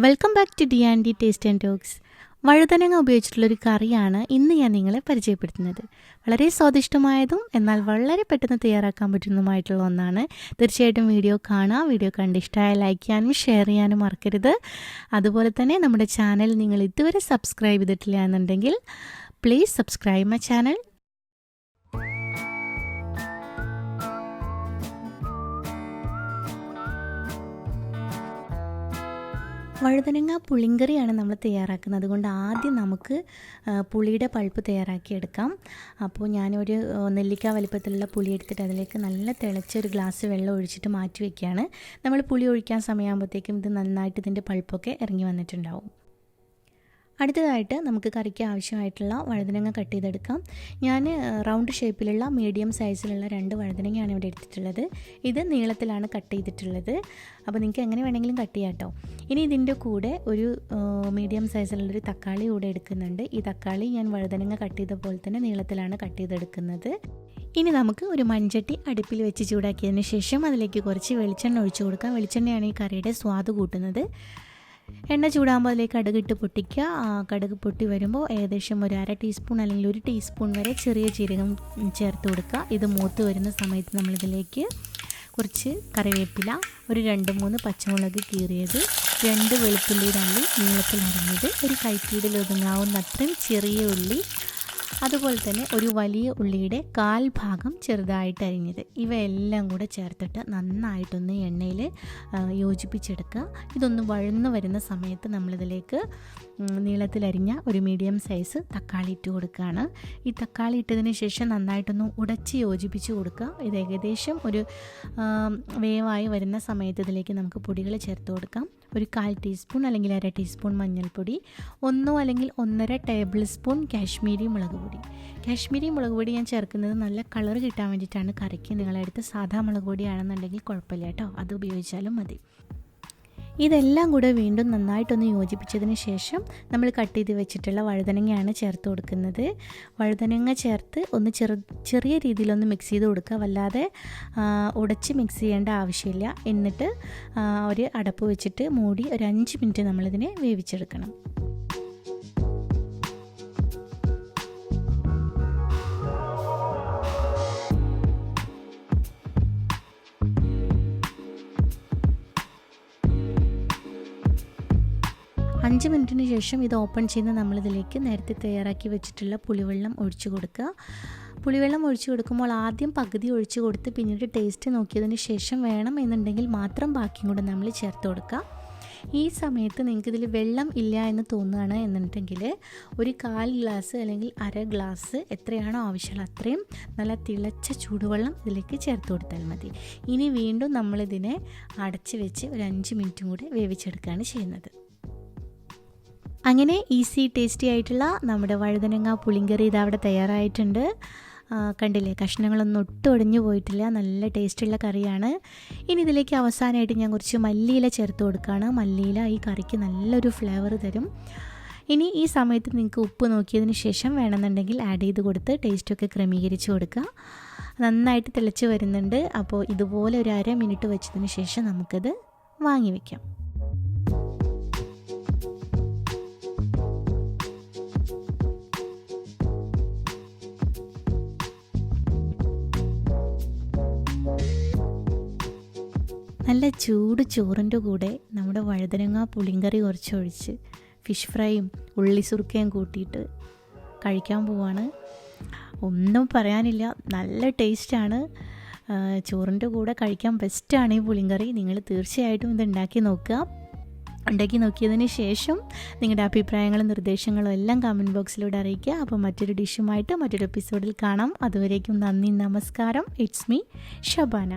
Welcome back to D&D Taste and Talks. വഴുതനങ്ങ ഉപയോഗിച്ചിട്ടുള്ളൊരു കറിയാണ് ഇന്ന് ഞാൻ നിങ്ങളെ പരിചയപ്പെടുത്തുന്നത്. വളരെ സ്വാദിഷ്ടമായതും എന്നാൽ വളരെ പെട്ടെന്ന് തയ്യാറാക്കാൻ പറ്റുന്നതുമായിട്ടുള്ള ഒന്നാണ്. തീർച്ചയായിട്ടും വീഡിയോ കാണുക. വീഡിയോ കണ്ട് ഇഷ്ടമായ ലൈക്ക് ചെയ്യാനും ഷെയർ ചെയ്യാനും മറക്കരുത്. അതുപോലെ തന്നെ നമ്മുടെ ചാനൽ നിങ്ങൾ ഇതുവരെ സബ്സ്ക്രൈബ് ചെയ്തിട്ടില്ല എന്നുണ്ടെങ്കിൽ പ്ലീസ് സബ്സ്ക്രൈബ് മൈ ചാനൽ. വഴുതനങ്ങ പുളിങ്കറിയാണ് നമ്മൾ തയ്യാറാക്കുന്നത്. അതുകൊണ്ട് ആദ്യം നമുക്ക് പുളിയുടെ പൾപ്പ് തയ്യാറാക്കിയെടുക്കാം. അപ്പോൾ ഞാനൊരു നെല്ലിക്ക വലിപ്പത്തിലുള്ള പുളി എടുത്തിട്ട് അതിലേക്ക് നല്ല തിളച്ചൊരു ഗ്ലാസ് വെള്ളം ഒഴിച്ചിട്ട് മാറ്റി വയ്ക്കുകയാണ്. നമ്മൾ പുളി ഒഴിക്കാൻ സമയമാകുമ്പോഴത്തേക്കും ഇത് നന്നായിട്ട് ഇതിൻ്റെ പൾപ്പൊക്കെ ഇറങ്ങി വന്നിട്ടുണ്ടാവും. അടുത്തതായിട്ട് നമുക്ക് കറിക്ക് ആവശ്യമായിട്ടുള്ള വഴുതനങ്ങ കട്ട് ചെയ്തെടുക്കാം. ഞാൻ റൗണ്ട് ഷേപ്പിലുള്ള മീഡിയം സൈസിലുള്ള 2 വഴുതനങ്ങയാണ് ഇവിടെ എടുത്തിട്ടുള്ളത്. ഇത് നീളത്തിലാണ് കട്ട് ചെയ്തിട്ടുള്ളത്. അപ്പോൾ നിങ്ങൾക്ക് എങ്ങനെ വേണമെങ്കിലും കട്ട് ചെയ്യാം കേട്ടോ. ഇനി ഇതിൻ്റെ കൂടെ ഒരു മീഡിയം സൈസിലുള്ളൊരു തക്കാളി കൂടെ എടുക്കുന്നുണ്ട്. ഈ തക്കാളി ഞാൻ വഴുതനങ്ങ കട്ട് ചെയ്ത പോലെ തന്നെ നീളത്തിലാണ് കട്ട് ചെയ്തെടുക്കുന്നത്. ഇനി നമുക്ക് ഒരു മൺചട്ടി അടുപ്പിൽ വെച്ച് ചൂടാക്കിയതിന് ശേഷം അതിലേക്ക് കുറച്ച് വെളിച്ചെണ്ണ ഒഴിച്ചു കൊടുക്കാം. വെളിച്ചെണ്ണയാണ് ഈ കറിയുടെ സ്വാദ് കൂട്ടുന്നത്. എണ്ണ ചൂടാകുമ്പോൾ അതിലേക്ക് കടുകിട്ട് പൊട്ടിക്കുക. കടുക് പൊട്ടി വരുമ്പോൾ ഏകദേശം ഒരു 1/2 ടീസ്പൂൺ അല്ലെങ്കിൽ 1 ടീസ്പൂൺ വരെ ചെറിയ ജീരകം ചേർത്ത് കൊടുക്കുക. ഇത് മൂത്ത് വരുന്ന സമയത്ത് നമ്മളിതിലേക്ക് കുറച്ച് കറിവേപ്പില, ഒരു 2-3 പച്ചമുളക് കീറിയത്, 2 വെളുത്തുള്ളി തള്ളി നീളത്തിൽ അരിഞ്ഞത്, ഒരു കൈപ്പീടിൽ ഒതുങ്ങാവുന്ന അത്രയും ചെറിയ ഉള്ളി, അതുപോലെ തന്നെ ഒരു വലിയ ഉള്ളിയുടെ 1/4 ഭാഗം ചെറുതായിട്ട് അരിഞ്ഞത്, ഇവയെല്ലാം കൂടെ ചേർത്തിട്ട് നന്നായിട്ടൊന്ന് എണ്ണയിൽ യോജിപ്പിച്ചെടുക്കുക. ഇതൊന്ന് വഴന്നു വരുന്ന സമയത്ത് നമ്മളിതിലേക്ക് നീളത്തിലരിഞ്ഞ ഒരു മീഡിയം സൈസ് തക്കാളി ഇട്ട് കൊടുക്കുകയാണ്. ഈ തക്കാളി ഇട്ടതിന് ശേഷം നന്നായിട്ടൊന്ന് ഉടച്ച് യോജിപ്പിച്ച് കൊടുക്കുക. ഇത് ഏകദേശം ഒരു വേവായി വരുന്ന സമയത്ത് ഇതിലേക്ക് നമുക്ക് പൊടികൾ ചേർത്ത് കൊടുക്കാം. ഒരു 1/4 ടീസ്പൂൺ അല്ലെങ്കിൽ 1/2 ടീസ്പൂൺ മഞ്ഞൾപ്പൊടി, 1 അല്ലെങ്കിൽ 1.5 ടേബിൾ സ്പൂൺ കാശ്മീരി മുളക് പൊടി. കാശ്മീരി മുളക് പൊടി ഞാൻ ചേർക്കുന്നത് നല്ല കളർ കിട്ടാൻ വേണ്ടിയിട്ടാണ് കറിക്ക്. നിങ്ങളെടുത്ത് സാധാ മുളക് പൊടിയാണെന്നുണ്ടെങ്കിൽ കുഴപ്പമില്ല കേട്ടോ, അത് ഉപയോഗിച്ചാലും മതി. ഇതെല്ലാം കൂടെ വീണ്ടും നന്നായിട്ടൊന്ന് യോജിപ്പിച്ചതിന് ശേഷം നമ്മൾ കട്ട് ചെയ്ത് വെച്ചിട്ടുള്ള വഴുതനങ്ങയാണ് ചേർത്ത് കൊടുക്കുന്നത്. വഴുതനങ്ങ ചേർത്ത് ഒന്ന് ചെറിയ രീതിയിലൊന്ന് മിക്സ് ചെയ്ത് കൊടുക്കുക. വല്ലാതെ ഉടച്ച് മിക്സ് ചെയ്യേണ്ട ആവശ്യമില്ല. എന്നിട്ട് ഒരു അടപ്പ് വെച്ചിട്ട് മൂടി ഒരു 5 മിനിറ്റ് നമ്മളിതിനെ വേവിച്ചെടുക്കണം. അഞ്ച് മിനിറ്റിന് ശേഷം ഇത് ഓപ്പൺ ചെയ്ത് നമ്മളിതിലേക്ക് നേരത്തെ തയ്യാറാക്കി വെച്ചിട്ടുള്ള പുളിവെള്ളം ഒഴിച്ചു കൊടുക്കുക. പുളിവെള്ളം ഒഴിച്ചു കൊടുക്കുമ്പോൾ ആദ്യം പകുതി ഒഴിച്ചു കൊടുത്ത് പിന്നീട് ടേസ്റ്റ് നോക്കിയതിന് ശേഷം വേണം എന്നുണ്ടെങ്കിൽ മാത്രം ബാക്കിയും കൂടെ നമ്മൾ ചേർത്ത് കൊടുക്കുക. ഈ സമയത്ത് നിങ്ങൾക്കിതിൽ വെള്ളം ഇല്ല എന്ന് തോന്നുകയാണ് എന്നുണ്ടെങ്കിൽ ഒരു 1/4 ഗ്ലാസ് അല്ലെങ്കിൽ 1/2 ഗ്ലാസ് എത്രയാണോ ആവശ്യമുള്ള അത്രയും നല്ല തിളച്ച ചൂടുവെള്ളം ഇതിലേക്ക് ചേർത്ത് കൊടുത്താൽ മതി. ഇനി വീണ്ടും നമ്മളിതിനെ അടച്ച് വെച്ച് ഒരു 5 മിനിറ്റും കൂടെ വേവിച്ചെടുക്കുകയാണ് ചെയ്യുന്നത്. അങ്ങനെ ഈസി ടേസ്റ്റി ആയിട്ടുള്ള നമ്മുടെ വഴുതനങ്ങ പുളിങ്കറി ഇതവിടെ തയ്യാറായിട്ടുണ്ട്. കണ്ടില്ലേ, കഷ്ണങ്ങളൊന്നും ഒട്ടും ഒടിഞ്ഞു പോയിട്ടില്ല. നല്ല ടേസ്റ്റുള്ള കറിയാണ്. ഇനി ഇതിലേക്ക് അവസാനമായിട്ട് ഞാൻ കുറച്ച് മല്ലിയില ചേർത്ത് കൊടുക്കുകയാണ്. മല്ലിയില ഈ കറിക്ക് നല്ലൊരു ഫ്ലേവർ തരും. ഇനി ഈ സമയത്ത് നിങ്ങൾക്ക് ഉപ്പ് നോക്കിയതിന് ശേഷം വേണമെന്നുണ്ടെങ്കിൽ ആഡ് ചെയ്ത് കൊടുത്ത് ടേസ്റ്റൊക്കെ ക്രമീകരിച്ച് കൊടുക്കുക. നന്നായിട്ട് തിളച്ച് വരുന്നുണ്ട്. അപ്പോൾ ഇതുപോലെ ഒരു 1/2 മിനിറ്റ് വെച്ചതിന് ശേഷം നമുക്കത് വാങ്ങി വയ്ക്കാം. നല്ല ചൂട് ചോറിൻ്റെ കൂടെ നമ്മുടെ വഴുതനങ്ങ പുളിങ്കറി കുറച്ചൊഴിച്ച് ഫിഷ് ഫ്രൈയും ഉള്ളി സുർക്കയും കൂട്ടിയിട്ട് കഴിക്കാൻ പോവാണ്. ഒന്നും പറയാനില്ല, നല്ല ടേസ്റ്റാണ്. ചോറിൻ്റെ കൂടെ കഴിക്കാൻ ബെസ്റ്റാണ് ഈ പുളിങ്കറി. നിങ്ങൾ തീർച്ചയായിട്ടും ഇത് ഉണ്ടാക്കി നോക്കുക. ഉണ്ടാക്കി നോക്കിയതിന് ശേഷം നിങ്ങളുടെ അഭിപ്രായങ്ങളും നിർദ്ദേശങ്ങളും എല്ലാം കമൻറ്റ് ബോക്സിലൂടെ അറിയിക്കുക. അപ്പോൾ മറ്റൊരു ഡിഷുമായിട്ട് മറ്റൊരു എപ്പിസോഡിൽ കാണാം. അതുവരേക്കും നന്ദി, നമസ്കാരം. It's me Shabana.